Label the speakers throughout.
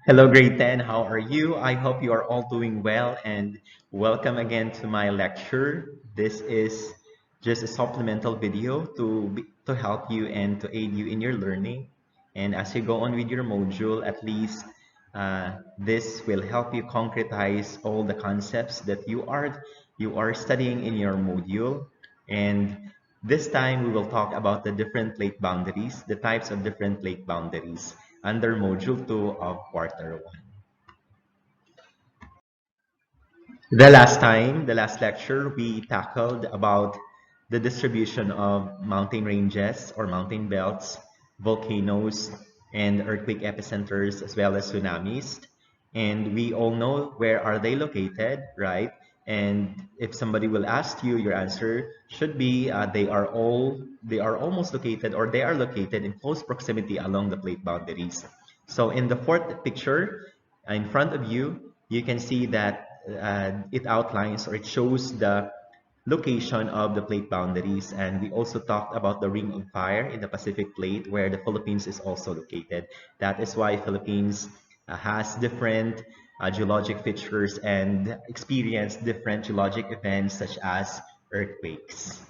Speaker 1: Hello, grade 10. How are you? I hope you are all doing well and welcome again to my lecture. This is just a supplemental video to help you and to aid you in your learning. And as you go on with your module, at least this will help you concretize all the concepts that you are studying in your module. And this time we will talk about the different plate boundaries, the types of different plate boundaries under Module 2 of Quarter 1. The last lecture, we tackled about the distribution of mountain ranges or mountain belts, volcanoes, and earthquake epicenters, as well as tsunamis. And we all know where are they located, right? And if somebody will ask you, your answer should be they are almost located, or they are located in close proximity along the plate boundaries. So in the fourth picture in front of you, you can see that it outlines, or it shows the location of the plate boundaries. And we also talked about the ring of fire in the Pacific plate, where the Philippines is also located. That is why Philippines has different geologic features and experience different geologic events such as earthquakes.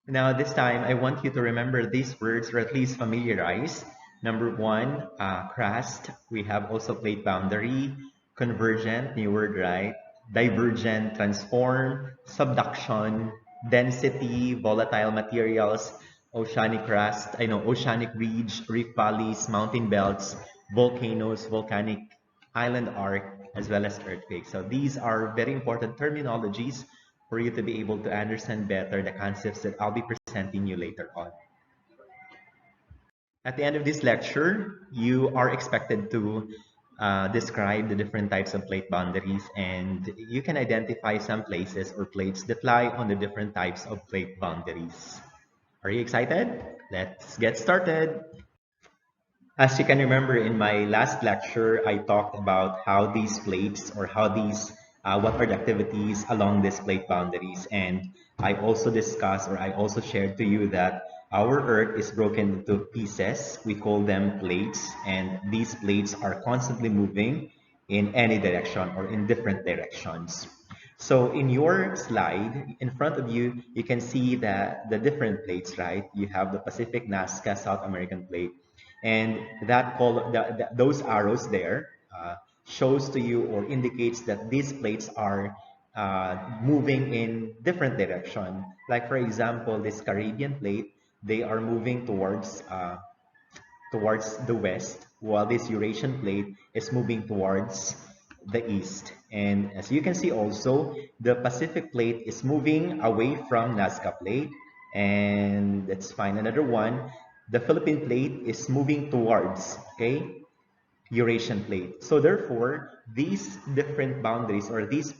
Speaker 1: Now, this time, I want you to remember these words, or at least familiarize. Number one, crust. We have also plate boundary, convergent, new word, right? Divergent, transform, subduction, density, volatile materials, oceanic crust, oceanic ridge, reef valleys, mountain belts, volcanoes, volcanic island arc, as well as earthquakes. So these are very important terminologies for you to be able to understand better the concepts that I'll be presenting you later on. At the end of this lecture, you are expected to describe the different types of plate boundaries, and you can identify some places or plates that lie on the different types of plate boundaries. Are you excited? Let's get started. As you can remember, in my last lecture, I talked about how these plates, or what are the activities along these plate boundaries. And I also discussed, or I also shared to you that our Earth is broken into pieces. We call them plates, and these plates are constantly moving in any direction or in different directions. So in your slide in front of you, you can see that the different plates, right? You have the Pacific, Nazca, South American plate, and those arrows there shows to you or indicates that these plates are moving in different direction. Like for example, this Caribbean plate, they are moving towards the west, while this Eurasian plate is moving towards the east. And as you can see also, the Pacific plate is moving away from Nazca plate. And let's find another one. The Philippine plate is moving towards, okay, Eurasian plate. So therefore, these different boundaries, or these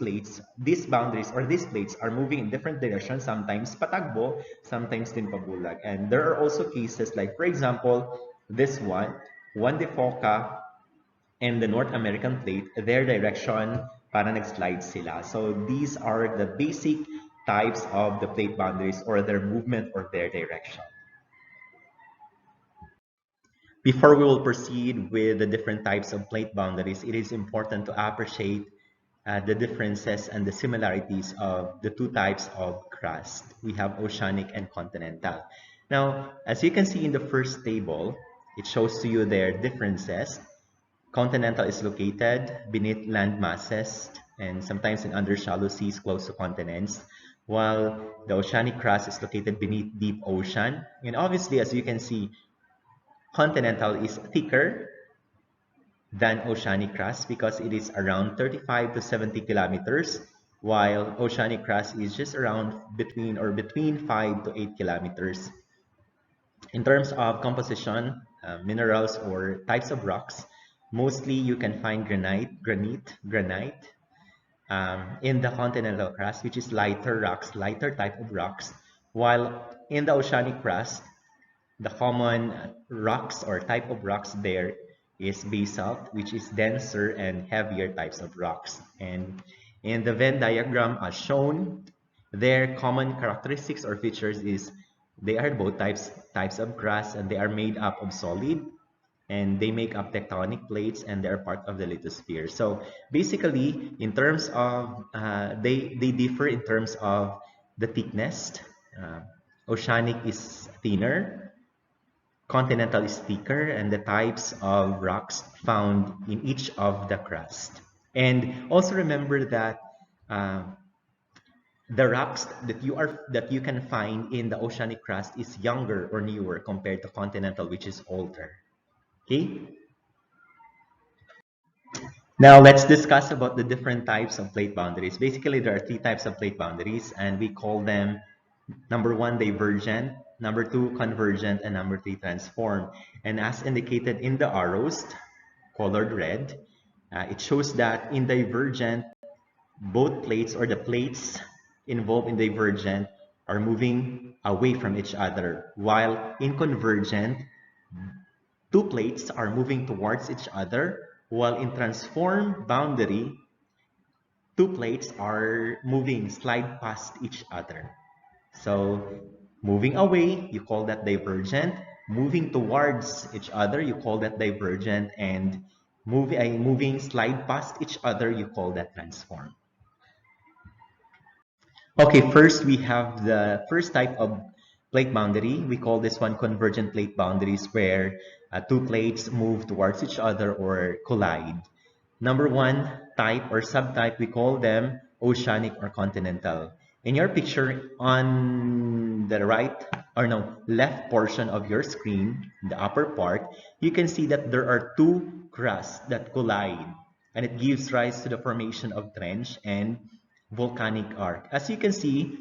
Speaker 1: boundaries or these plates are moving in different directions, sometimes patagbo, sometimes din pabulag. And there are also cases like, for example, this one, Juan de Foca and the North American plate, their direction para nag-slide sila. So these are the basic types of the plate boundaries, or their movement or their direction. Before we will proceed with the different types of plate boundaries, it is important to appreciate the differences and the similarities of the two types of crust. We have oceanic and continental. Now, as you can see in the first table, it shows to you their differences. Continental is located beneath land masses and sometimes in under shallow seas close to continents, while the oceanic crust is located beneath deep ocean. And obviously, as you can see, continental is thicker than oceanic crust because it is around 35 to 70 kilometers, while oceanic crust is just around between 5 to 8 kilometers. In terms of composition, minerals or types of rocks, mostly you can find granite in the continental crust, which is lighter type of rocks, while in the oceanic crust, the common rocks or type of rocks there is basalt, which is denser and heavier types of rocks. And in the Venn diagram as shown, their common characteristics or features is they are both types of crust, and they are made up of solid and they make up tectonic plates, and they're part of the lithosphere. So basically, in terms of they differ in terms of the thickness. Uh, Oceanic is thinner, continental is thicker, and the types of rocks found in each of the crust. And also remember that uh, the rocks that you can find in the oceanic crust is younger or newer compared to continental, which is older. Okay. Now let's discuss about the different types of plate boundaries. Basically, there are three types of plate boundaries, and we call them number one, divergent, number two, convergent, and number three, transform. And as indicated in the arrows, colored red, it shows that in divergent, both plates or the plates involved in divergent are moving away from each other, while in convergent, two plates are moving towards each other, while in transform boundary, two plates are moving, slide past each other. So moving away, you call that divergent. Moving towards each other, you call that divergent. And moving slide past each other, you call that transform. Okay, first we have the first type of plate boundary. We call this one convergent plate boundaries, where two plates move towards each other or collide. Number one type or subtype, we call them oceanic or continental. In your picture on the right, or no, left portion of your screen, the upper part, you can see that there are two crusts that collide, and it gives rise to the formation of trench and volcanic arc. As you can see,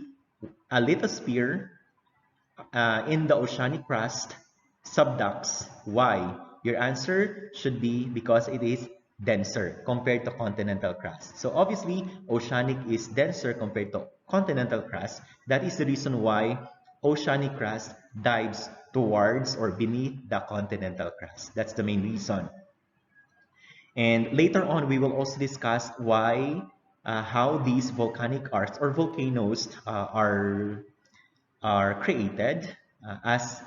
Speaker 1: a lithosphere in the oceanic crust subducts. Why? Your answer should be because it is denser compared to continental crust. So obviously, oceanic is denser compared to continental crust. That is the reason why oceanic crust dives towards or beneath the continental crust. That's the main reason. And later on, we will also discuss how these volcanic arcs or volcanoes are created as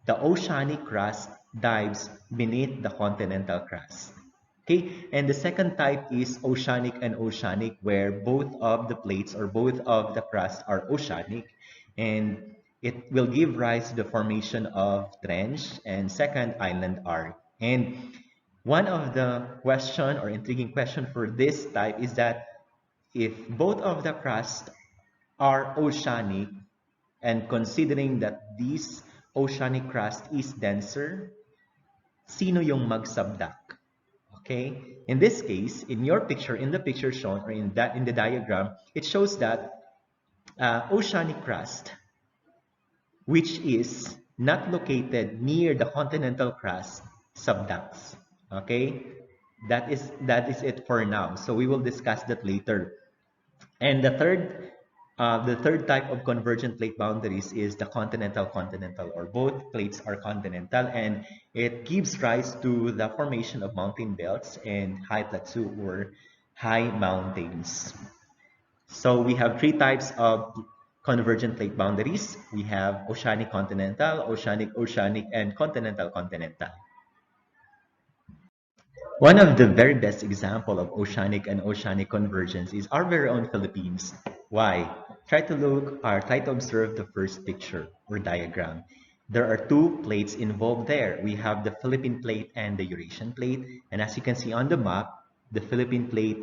Speaker 1: the oceanic crust dives beneath the continental crust. Okay, and the second type is oceanic and oceanic, where both of the plates or both of the crust are oceanic, and it will give rise to the formation of trench and second island arc. And one of the question or intriguing question for this type is that if both of the crust are oceanic, and considering that this oceanic crust is denser, sino yung magsabdak? Okay? In this case, in your picture, in the picture shown, or in the diagram, it shows that oceanic crust, which is not located near the continental crust, subducts. Okay? That is it for now. So we will discuss that later. And the third type of convergent plate boundaries is the continental-continental, or both plates are continental, and it gives rise to the formation of mountain belts and high plateau or high mountains. So we have three types of convergent plate boundaries. We have oceanic-continental, oceanic-oceanic, and continental-continental. One of the very best example of oceanic and oceanic convergence is our very own Philippines. Why? Try to look or try to observe the first picture or diagram. There are two plates involved there. We have the Philippine plate and the Eurasian plate. And as you can see on the map, the Philippine plate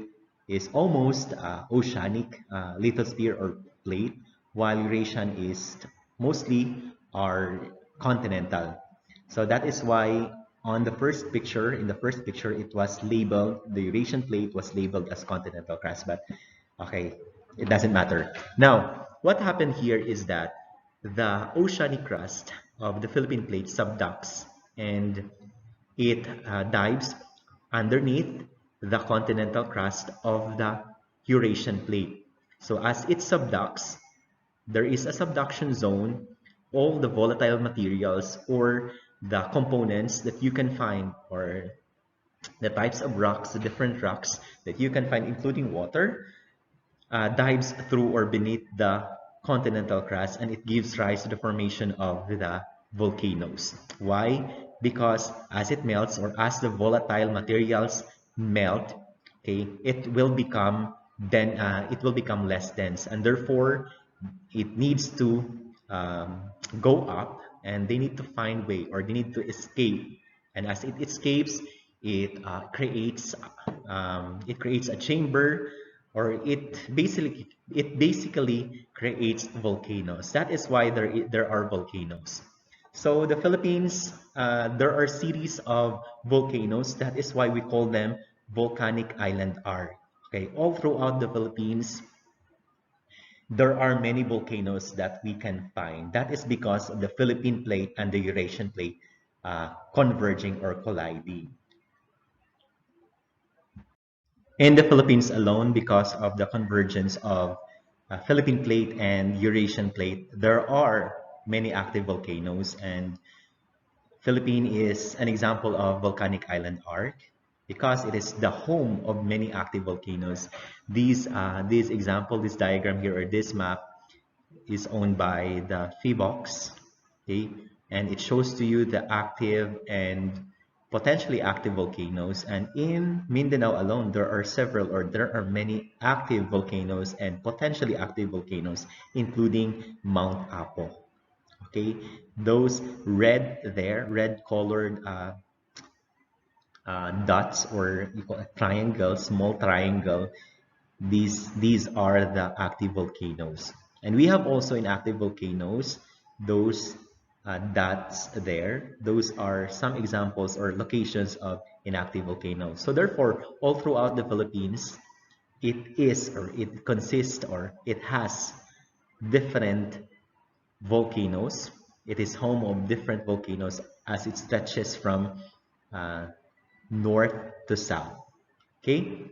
Speaker 1: is almost oceanic lithosphere or plate, while Eurasian is mostly our continental. So that is why on the first picture, in the first picture, it was labeled, the Eurasian plate was labeled as continental crust, but okay, it doesn't matter. Now, what happened here is that the oceanic crust of the Philippine plate subducts, and it dives underneath the continental crust of the Eurasian plate. So as it subducts, there is a subduction zone. All the volatile materials or the components that you can find, or the types of rocks, the different rocks that you can find, including water, dives through or beneath the continental crust, and it gives rise to the formation of the volcanoes. Why? because as it melts or as the volatile materials melt, okay, it will become less dense, and therefore it needs to go up, and they need to find way, or they need to escape. And as it escapes, it creates a chamber, or it basically creates volcanoes. That is why there are volcanoes. So the Philippines, there are series of volcanoes. That is why we call them volcanic island arc. Okay, all throughout the Philippines, there are many volcanoes that we can find. That is because of the Philippine plate and the Eurasian plate converging or colliding. In the Philippines alone, because of the convergence of Philippine plate and Eurasian plate, there are many active volcanoes, and Philippines is an example of volcanic island arc because it is the home of many active volcanoes. This diagram here, or this map, is owned by the FIVOX, okay, and it shows to you the active and potentially active volcanoes. And in Mindanao alone, there are many active volcanoes and potentially active volcanoes, including Mount Apo. Okay, those red colored dots, or you call it triangle, small triangle, these are the active volcanoes. And we have also in active volcanoes those dots there. Those are some examples or locations of inactive volcanoes. So therefore, all throughout the Philippines, it consists, or it has different volcanoes. It is home of different volcanoes as it stretches from uh, north to south. Okay.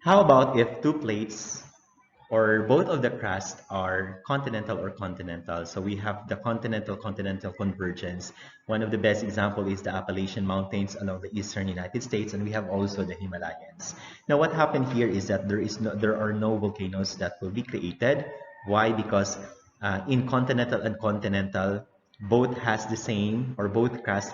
Speaker 1: How about if two plates or both of the crust are continental or continental? So we have the continental-continental convergence. One of the best example is the Appalachian Mountains along the eastern United States, and we have also the Himalayas. Now, what happened here is that there are no volcanoes that will be created. Why? Because in continental and continental, both has the same, or both crusts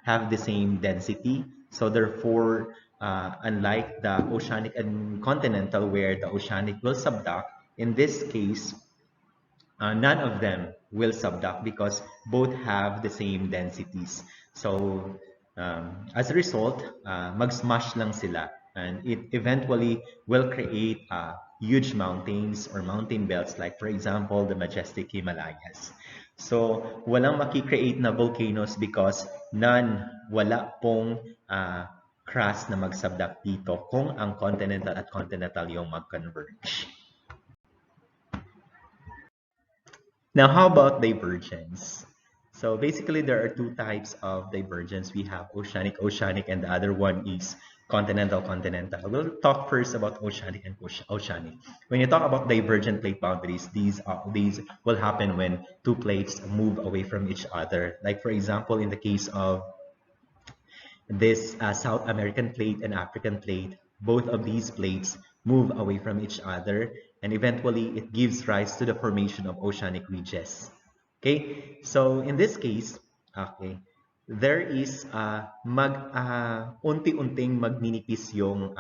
Speaker 1: have the same density. So therefore, unlike the oceanic and continental, where the oceanic will subduct, in this case, none of them will subduct because both have the same densities. So as a result, mag-smash lang sila, and it eventually will create huge mountains or mountain belts, like for example, the majestic Himalayas. So walang maki-create na volcanoes because wala pong crust na mag-subduct dito kung ang continental at continental yung mag-converge. Now, how about divergence? So basically, there are two types of divergence. We have oceanic, and the other one is continental. We'll talk first about oceanic and oceanic. When you talk about divergent plate boundaries, these will happen when two plates move away from each other. Like for example, in the case of this South American plate and African plate, both of these plates move away from each other, and eventually it gives rise to the formation of oceanic ridges. Okay, so in this case, okay, there is unti-unting magninipis yung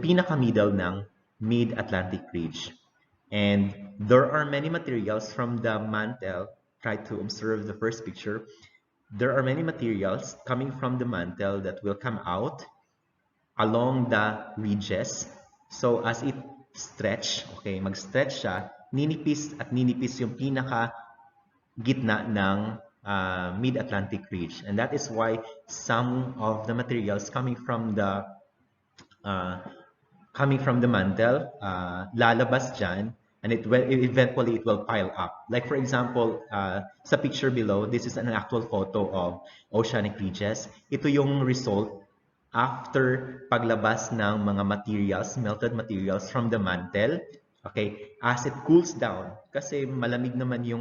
Speaker 1: pinaka-middle ng mid-Atlantic ridge. And there are many materials from the mantle. Try to observe the first picture. There are many materials coming from the mantle that will come out along the ridges. So as it stretch, okay, mag-stretch siya, ninipis at ninipis yung pinaka gitna ng mid-Atlantic ridge. And that is why some of the materials coming from the mantle lalabas dyan, and eventually it will pile up. Like for example, sa picture below, this is an actual photo of oceanic ridges. Ito yung result after paglabas ng mga materials, melted materials from the mantle. Okay, as it cools down, kasi malamig naman yung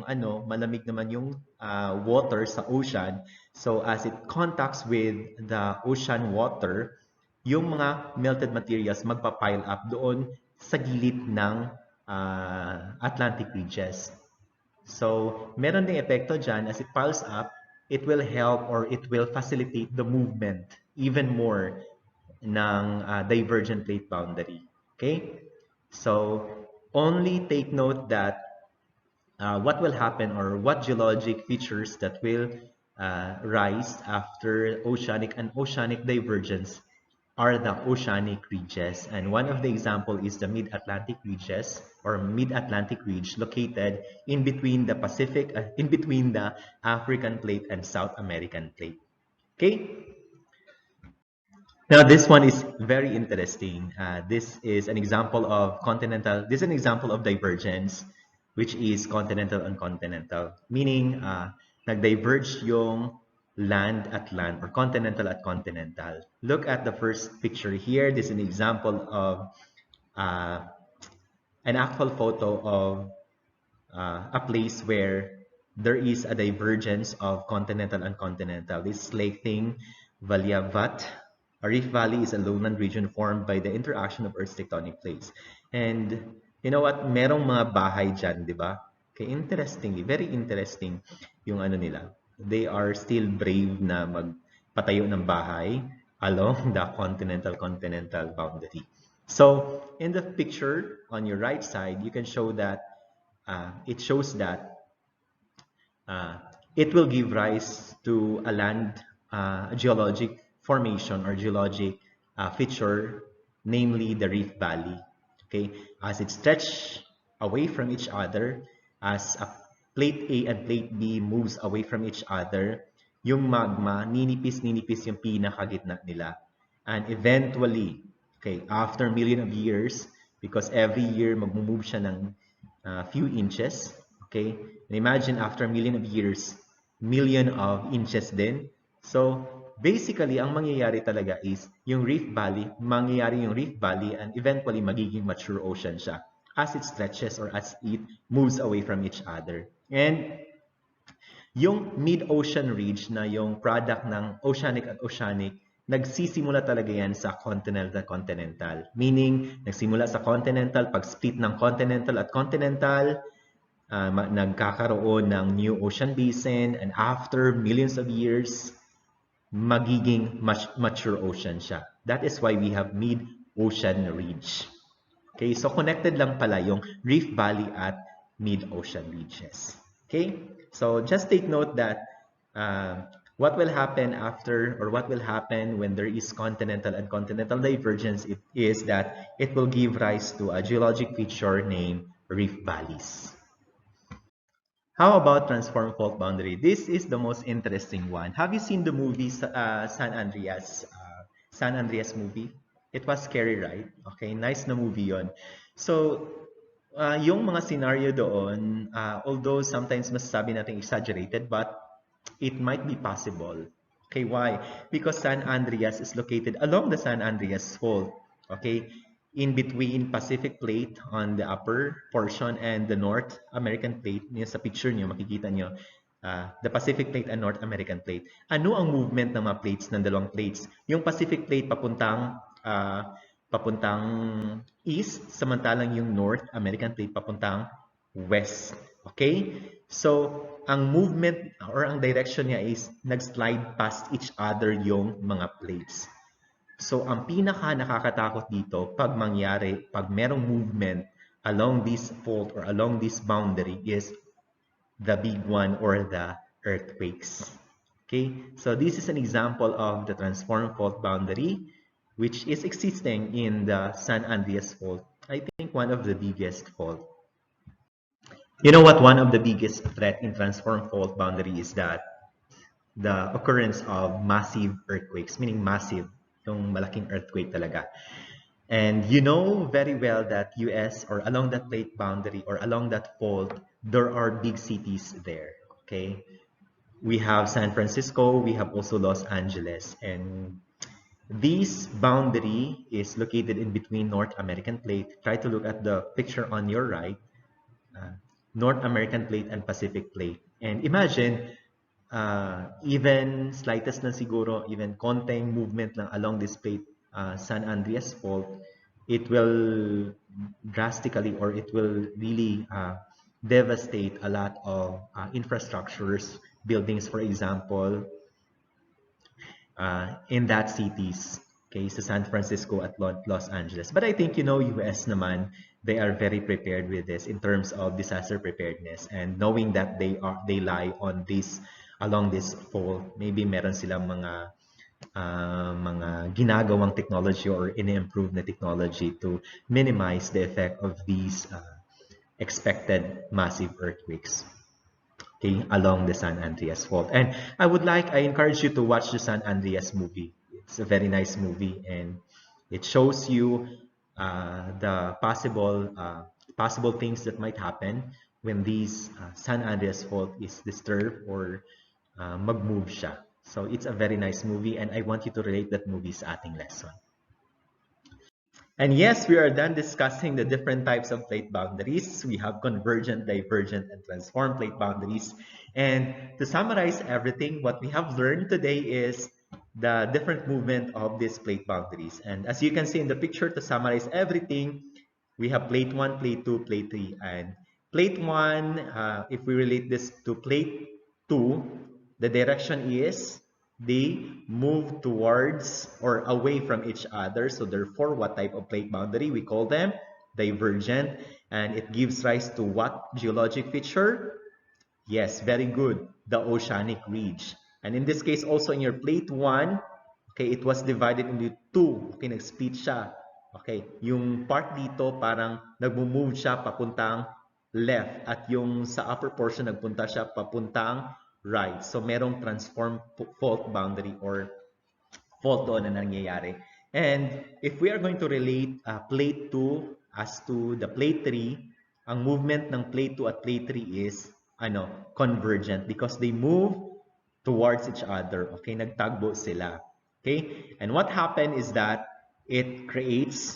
Speaker 1: water sa ocean. So as it contacts with the ocean water, yung mga melted materials magpa-pile up doon sa gilid ng Atlantic ridges. So meron ding epekto dyan, as it piles up, it will help or it will facilitate the movement even more ng divergent plate boundary. Okay? So, only take note that what will happen or what geologic features that will rise after oceanic and oceanic divergence are the oceanic ridges. And one of the example is the mid-Atlantic ridges or mid-Atlantic ridge located in between the Pacific, in between the African plate and South American plate. Okay? Now this one is very interesting. This is an example of this is an example of divergence, which is continental and continental. Meaning, nag-diverge yung land at land or continental at continental. Look at the first picture here. This is an example of an actual photo of a place where there is a divergence of continental and continental. This lake thing, Valyavat. A reef valley is a lowland region formed by the interaction of Earth's tectonic plates. And you know what? Merong mga bahay dyan, di ba? Okay, interestingly, very interesting yung ano nila. They are still brave na magpatayo ng bahay along the continental-continental boundary. So, in the picture on your right side, you can show that it shows that it will give rise to a land geologic formation or geologic feature, namely the reef valley. Okay, as it stretches away from each other, as a plate A and plate B moves away from each other, yung magma, ninipis-ninipis yung pinakagitna nila. And eventually, okay, after million of years, because every year mag-move siya ng few inches, okay? And imagine after million of years, million of inches din. So, basically, ang mangyayari talaga is yung reef valley, mangyayari yung reef valley and eventually magiging mature ocean siya as it stretches or as it moves away from each other. And yung mid-ocean ridge na yung product ng oceanic at oceanic, nagsisimula talaga yan sa continental-continental. Meaning, nagsimula sa continental, pag-split ng continental at continental, nagkakaroon ng new ocean basin, and after millions of years, magiging mature ocean siya. That is why we have mid-ocean ridge. Okay, so connected lang pala yung reef valley at mid-ocean ridges. Okay, so just take note that what will happen after or what will happen when there is continental and continental divergence is that it will give rise to a geologic feature named reef valleys. How about transform fault boundary? This is the most interesting one. Have you seen the movie San Andreas? San Andreas movie? It was scary, right? Okay, nice na movie yon. So, yung mga scenario doon, although sometimes masasabi natin exaggerated, but it might be possible. Okay, why? Because San Andreas is located along the San Andreas Fault. Okay, in between Pacific Plate on the upper portion and the North American Plate. Sa picture nyo, makikita nyo, the Pacific Plate and North American Plate. Ano ang movement ng mga plates, ng dalawang plates? Yung Pacific Plate papuntang east, samantalang yung North American Plate papuntang west. Okay? So, ang movement or ang direction niya is nag-slide past each other yung mga plates. So, ang pinaka nakakatakot dito pag mangyari, pag merong movement along this fault or along this boundary is the big one or the earthquakes. Okay? So, this is an example of the transform fault boundary which is existing in the San Andreas Fault. I think one of the biggest fault. You know what? One of the biggest threat in transform fault boundary is that the occurrence of massive earthquakes, meaning massive, yung malaking earthquake talaga. And you know very well that US or along that plate boundary or along that fault, there are big cities there. Okay, we have San Francisco, we have also Los Angeles, and this boundary is located in between North American Plate. Try to look at the picture on your right, North American Plate and Pacific Plate. And imagine, even slightest na siguro, even konting movement lang along this plate, San Andreas Fault, it will drastically or it will really devastate a lot of infrastructures buildings, for example, in that cities, okay, sa San Francisco at Los Angeles. But I think, US naman, they are very prepared with this in terms of disaster preparedness, and knowing that they lie on this along this fault, maybe meron silang mga ginagawang technology or ini-improve na technology to minimize the effect of these expected massive earthquakes, okay, along the San Andreas Fault. And I encourage you to watch the San Andreas movie. It's a very nice movie, and it shows you the possible things that might happen when these San Andreas Fault is disturbed or mag-move siya. So it's a very nice movie, and I want you to relate that movie sa ating lesson. And yes, we are done discussing the different types of plate boundaries. We have convergent, divergent, and transform plate boundaries. And to summarize everything, what we have learned today is the different movement of these plate boundaries. And as you can see in the picture, to summarize everything, we have plate 1, plate 2, plate 3. And plate 1, if we relate this to plate 2, the direction is they move towards or away from each other. So therefore, what type of plate boundary? We call them divergent. And it gives rise to what geologic feature? Yes, very good. The oceanic ridge. And in this case, also in your plate 1, okay, it was divided into 2. Okay, nag-split siya. Okay, yung part dito parang nag-move siya papuntang left at yung sa upper portion nagpunta siya papuntang right. So merong transform fault boundary or fault doon na nangyayari. And if we are going to relate plate 2 as to the plate 3, ang movement ng plate 2 at plate 3 is convergent because they move towards each other. Okay, nagtagbo sila. Okay, and what happened is that it creates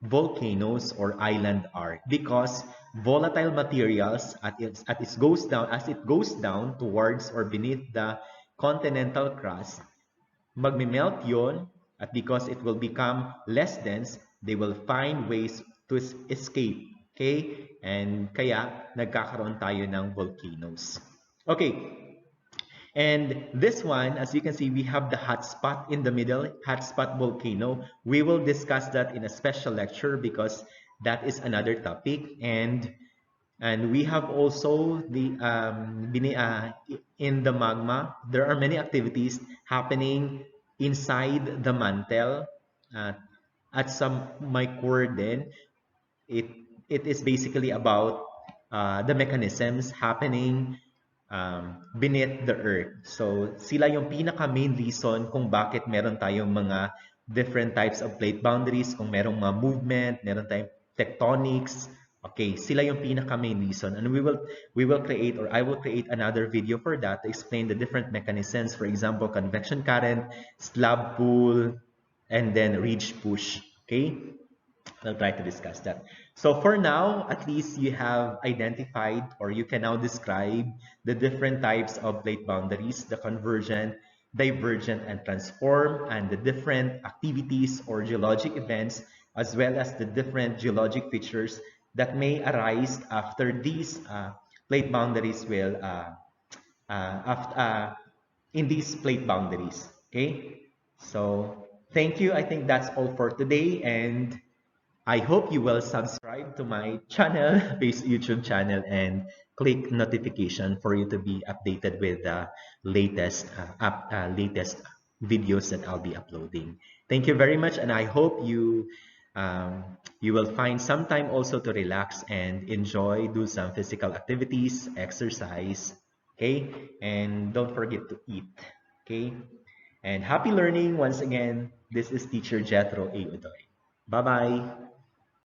Speaker 1: volcanoes or island arc because volatile materials as it goes down towards or beneath the continental crust, magme-melt yon, at because it will become less dense, they will find ways to escape. Okay? And kaya nagkakaroon tayo ng volcanoes. Okay. And this one, as you can see, we have the hotspot in the middle, hotspot volcano. We will discuss that in a special lecture because that is another topic. And we have also the in the magma, there are many activities happening inside the mantle. At some micro then, it is basically about the mechanisms happening beneath the earth. So sila yung pinaka main reason kung bakit meron tayong mga different types of plate boundaries, kung merong mga movement, meron tayong tectonics. Okay, sila yung pinaka main reason, and we will create, or I will create another video for that to explain the different mechanisms. For example, convection current, slab pull, and then ridge push. Okay, I'll try to discuss that. So for now, at least you have identified, or you can now describe the different types of plate boundaries, the convergent, divergent, and transform, and the different activities or geologic events, as well as the different geologic features that may arise after these plate boundaries will in these plate boundaries. Okay, so thank you. I think that's all for today, and I hope you will subscribe to my channel, YouTube channel, and click notification for you to be updated with the latest latest videos that I'll be uploading. Thank you very much, and I hope you will find some time also to relax and enjoy, do some physical activities, exercise, okay? And don't forget to eat, okay? And happy learning once again. This is Teacher Jethro A. Udoy. Bye-bye.